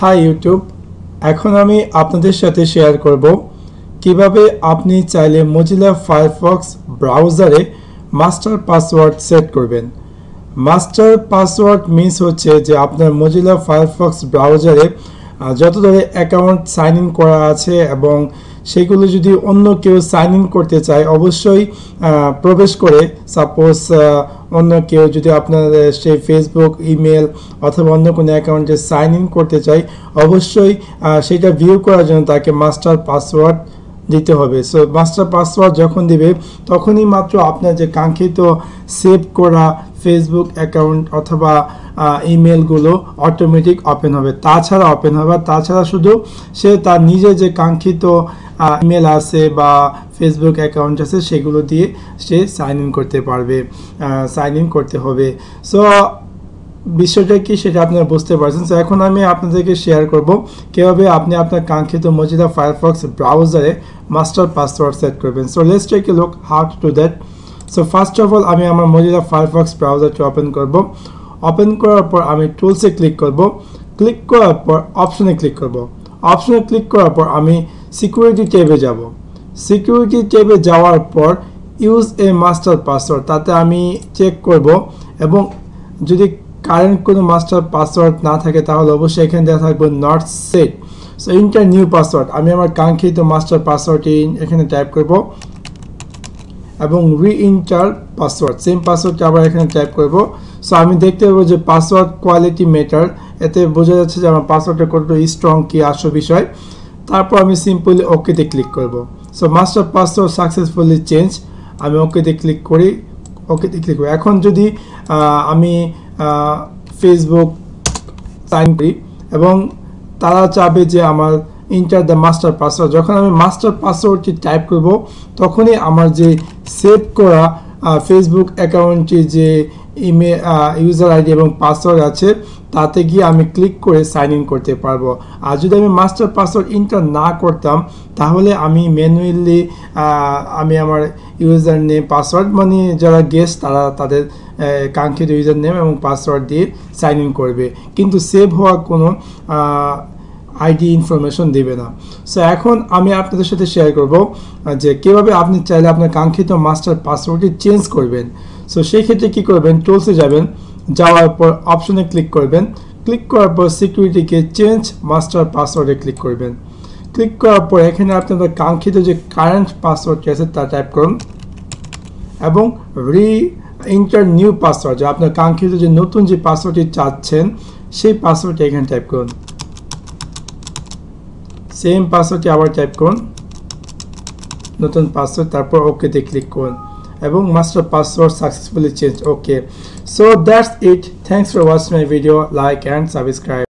High YouTube, এখন আমি আপনাদের সাথে শেয়ার করব কিভাবে আপনি চাইলে মজিলা ফায়ারফক্স ব্রাউজারে মাস্টার পাসওয়ার্ড সেট করবেন। মাস্টার পাসওয়ার্ড মিন্স হচ্ছে যে আপনার মজিলা ফায়ারফক্স ব্রাউজারে যত ধরনের অ্যাকাউন্ট সাইন ইন করা আছে এবং সেগুলো যদি অন্য কেউ সাইন ইন করতে চায় অবশ্যই প্রবেশ করে, সাপোজ অন্য কেউ যদি আপনার সেই ফেসবুক, ইমেল অথবা অন্য কোনো অ্যাকাউন্টে সাইন ইন করতে চায় অবশ্যই সেটা ভিউ করার জন্য তাকে মাস্টার পাসওয়ার্ড দিতে হবে। সো মাস্টার পাসওয়ার্ড যখন দিবে তখনই মাত্র আপনার যে কাঙ্ক্ষিত সেভ করা ফেসবুক অ্যাকাউন্ট অথবা ইমেলগুলো অটোমেটিক ওপেন হবে, তাছাড়া শুধু সে তার নিজে যে কাঙ্ক্ষিত ইমেল আছে বা ফেসবুক অ্যাকাউন্ট আছে সেগুলো দিয়ে সে সাইন ইন করতে হবে। সো বিষয়টা কি সেটা আপনারা বুঝতে পারছেন। সো এখন আমি আপনাদেরকে শেয়ার করব কিভাবে আপনি আপনার কাঙ্ক্ষিত মজিলা ফায়ারফক্স ব্রাউজারে মাস্টার পাসওয়ার্ড সেট করবেন। So let's take a look how to do that. So first of all আমি আমার মজিলা ফায়ারফক্স ব্রাউজারটি ওপেন করব। ওপেন করার পর আমি টুলসে ক্লিক করব। ক্লিক করার পর অপশনে ক্লিক করব। অপশনে ক্লিক করার পর আমি সিকিউরিটি ট্যাবে যাব। সিকিউরিটি ট্যাবে যাওয়ার পর ইউজ এ মাস্টার পাসওয়ার্ড তাতে আমি চেক করব, এবং যদি কারেন্ট কোনো মাস্টার পাসওয়ার্ড না থাকে তাহলে অবশ্যই এখানে দেওয়া থাকবে not set. So inter new password, আমি আমার কাঙ্ক্ষিত মাস্টার পাসওয়ার্ডটি এখানে টাইপ করব এবং রি-ইন্টার পাসওয়ার্ড, সেম পাসওয়ার্ডটি আবার এখানে টাইপ করব। সো আমি দেখতে পাবো যে পাসওয়ার্ড কোয়ালিটি ম্যাটার, এতে বোঝা যাচ্ছে যে আমার পাসওয়ার্ডটা কতটা স্ট্রং কি আসল বিষয়। তারপর আমি সিম্পলি ওকেতে ক্লিক করব। So master password successfully change, আমি ওকেতে ক্লিক করি। এখন যদি আমি ফেসবুক সাইন করি এবং তারা চাবে যে আমার ইন্টার দ্য মাস্টার পাসওয়ার্ড, যখন আমি মাস্টার পাসওয়ার্ডটি টাইপ করব তখনই আমার যে সেভ করা ফেসবুক অ্যাকাউন্টটি যে ইমেল ইউজার আইডি এবং পাসওয়ার্ড আছে তাতে গিয়ে আমি ক্লিক করে সাইন ইন করতে পারবো। আর যদি আমি মাস্টার পাসওয়ার্ড ইন্টার না করতাম তাহলে আমি ম্যানুয়ালি আমি আমার ইউজার নেম পাসওয়ার্ড, মানে যারা গেস্ট তারা তাদের কাঙ্ক্ষিত ইউজার নেম এবং পাসওয়ার্ড দিয়ে সাইন ইন করবে, কিন্তু সেভ হওয়া কোনো আইডি ইনফরমেশন দেবে না। সো এখন আমি আপনাদের সাথে শেয়ার করব যে কীভাবে আপনি চাইলে আপনার কাঙ্ক্ষিত মাস্টার পাসওয়ার্ডটি চেঞ্জ করবেন। সো সেই ক্ষেত্রে কী করবেন, টুলসে যাবেন, যাওয়ার পর অপশনে ক্লিক করবেন। ক্লিক করার পর সিকিউরিটিকে চেঞ্জ মাস্টার পাসওয়ার্ডে ক্লিক করবেন। ক্লিক করার পর এখানে আপনাদের কাঙ্ক্ষিত যে কারেন্ট পাসওয়ার্ডটি আছে তা টাইপ করুন এবং রি-ইন্টার নিউ পাসওয়ার্ড, যে আপনার কাঙ্ক্ষিত যে নতুন যে পাসওয়ার্ডটি চাচ্ছেন সেই পাসওয়ার্ডটি এখানে টাইপ করুন। সেম পাসওয়ার্ডটি আবার টাইপ করুন, নতুন পাসওয়ার্ড, তারপর ওকেতে ক্লিক করুন এবং master password successfully change. Okay, so that's it. Thanks for watching my video. Like and subscribe.